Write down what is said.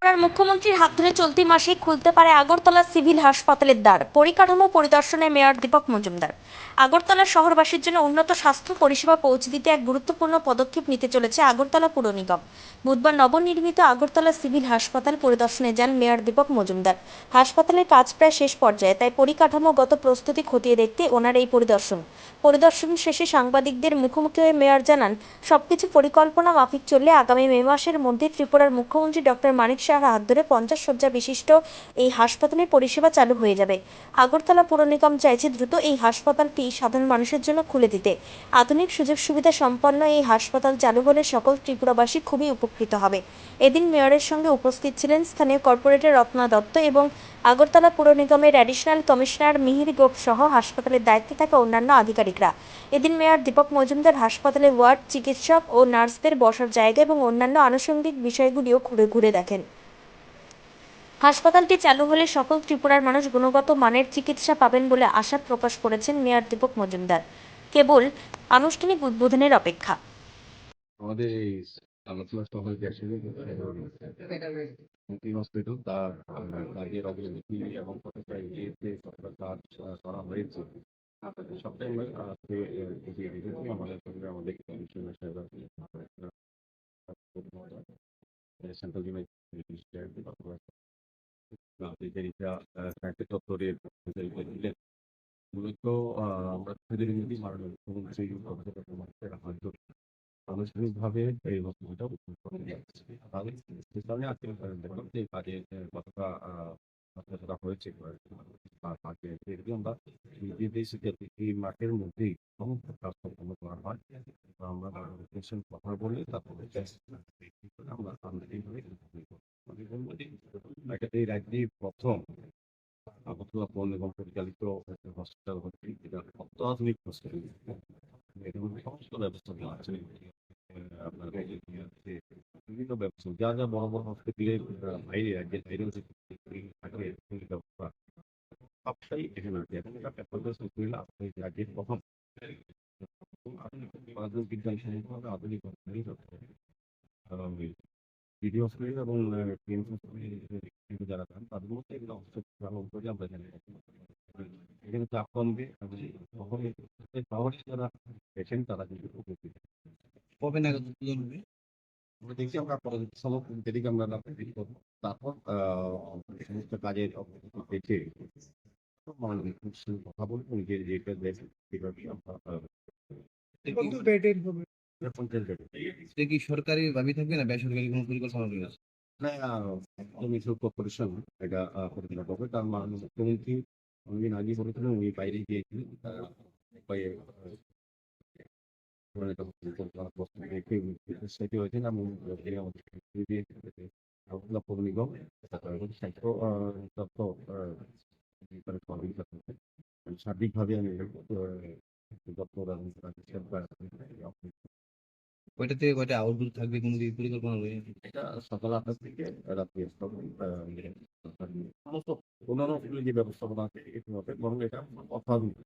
ত্রিপুরার মুখ্যমন্ত্রীর হাত ধরে চলতি মাসেই খুলতে পারে আগরতলা সিভিল হাসপাতালের দ্বার। পরিকাঠামো পরিদর্শনে মেয়র দীপক মজুমদার। আগরতলা শহরবাসীর জন্য উন্নত স্বাস্থ্য পরিষেবা পৌঁছে দিতে এক গুরুত্বপূর্ণ পদক্ষেপ নিতে চলেছে আগরতলা পুর নিগম। বুধবার নবনির্মিত আগরতলা সিভিল হাসপাতাল পরিদর্শনে যান মেয়র দীপক মজুমদার। হাসপাতালের কাজ প্রায় শেষ পর্যায়ে, তাই পরিকাঠামোগত প্রস্তুতি খতিয়ে দেখতে ওনার এই পরিদর্শন শেষে সাংবাদিকদের মুখোমুখি হয়ে মেয়র জানান, সবকিছু পরিকল্পনা মাফিক চললে আগামী মে মাসের মধ্যে ত্রিপুরার মুখ্যমন্ত্রী ডক্টর মানিক সাহার হাত ধরে 50 শয্যা বিশিষ্ট এই হাসপাতালের পরিষেবা চালু হয়ে যাবে। আগরতলা পুর নিগম চাইছে দ্রুত এই হাসপাতালটি সাধারণ মানুষের জন্য খুলে দিতে। আধুনিক সুযোগ সুবিধা সম্পন্ন এই হাসপাতাল চালু হলে সকল ত্রিপুরাবাসী খুবই উপকৃত হবে। এদিন মেয়রের সঙ্গে উপস্থিত ছিলেন স্থানীয় কর্পোরেটর রত্না দত্ত এবং আগরতলা পুর নিগমের অ্যাডিশনাল কমিশনার মিহির গোপ সহ হাসপাতালের দায়িত্বে থাকা অন্যান্য আধিকারিকরা। এদিন মেয়র দীপক মজুমদার হাসপাতালে ওয়ার্ড, চিকিৎসক ও নার্সদের বসার জায়গা এবং অন্যান্য আনুষঙ্গিক বিষয়গুলিও ঘুরে দেখেন। হাসপাতালটি চালু হলে সকল ত্রিপুরার মানুষ গুণগত মানের চিকিৎসা পাবেন বলে আশা প্রকাশ করেছেন মেয়র দীপক মজুমদার। কেবল আনুষ্ঠানিক উদ্বোধনের অপেক্ষা। আমাদের এই আগরতলা শহরে যে হসপিটাল তার কাজের অগ্রগতি এবং কতটা এগিয়েছে, কতটা কাজ করা হয়েছে সবটাই আমরা আজকে এগিয়ে রেখেছি। আমাদের সঙ্গে আমাদের কমিশনার সাহেব সেন্ট্রাল ইউনিভার্সিটি চত্বরের দিলেন। মূলত আমরা মাননীয় মুখ্যমন্ত্রী আনুষ্ঠানিকভাবে এই বক্তব্যটা উত্থাপন করতে যাচ্ছি। তাহলে সে কারণে আজকে দেখলাম যে কাজে কতটা কতটা হয়েছে কাজে এগুলো আমরা নিজেদের এই মাঠের মধ্যেই সমস্ত কাজ সম্পন্ন করা হয়। আমরা কথা বললে তারপরে আমরা আনুষ্ঠানিকভাবে আমি বলবো যে এটা এই রাজ্যেই প্রথম আগরতলা পৌর নিগম পরিচালিত হসপিটাল হচ্ছে, যেটা অত্যাধুনিক হসপিটাল। এটার মধ্যে সমস্ত ব্যবস্থা দেওয়া আছে। আপনার বিভিন্ন ব্যবস্থা যা যা বড় বড় হসপিটালের বাইরে রাজ্যের বাইরেও যে থাকে ব্যবস্থা সবটাই এখানে আছে। এখন এটা প্যাথোলজি হসপিটাল আপনার রাজ্যের প্রথম আধুনিক বিজ্ঞান সম্মতভাবে আধুনিক ভিডিও হসপিটাল এবং যারা থাকেন তাদের মধ্যে এগুলো ভালো করে আমরা জানি। এখানে চাপ কমবে এবং শহরে যারা পেশেন্ট তারা কিন্তু উপকৃত। কবে নাগাদ উদ্বোধন হবে? আমরা দেখছি আমরা যেদিকে আমরা রেডি করবো, তারপর সমস্ত কাজের অগ্রগতি দেখে মাননীয় মুখ্যমন্ত্রীর সঙ্গে কথা বলবো, নিজের যেটা দেখে সেভাবেই আমরা কত বেডের হবে? 50 বেডের। এটা কি সরকারি ভাবে থাকবে না বেসরকারি কোনো পরিকল্পনা রয়েছে? না, মিউনিসিপাল কর্পোরেশন এটা পরিচালনা করবে। তার মাননীয় মুখ্যমন্ত্রী অনেকদিন আগে বলেছিলেন উনি বাইরে গিয়েছিলেন উপায়ে সেটি হয়েছেন এবং আমাদের পৌর নিগম স্বাস্থ্য দপ্তর সার্বিকভাবে আমি দপ্তর ওইটাতে কয়টা আউটডোর থাকবে কোনো কি পরিকল্পনা রয়েছে? এটা সকাল 8টা থেকে রাত্রি 8টা সমস্ত অন্যান্য যে ব্যবস্থাপনা আছে এটি হবে, বরং এটা অত্যাধুনিক।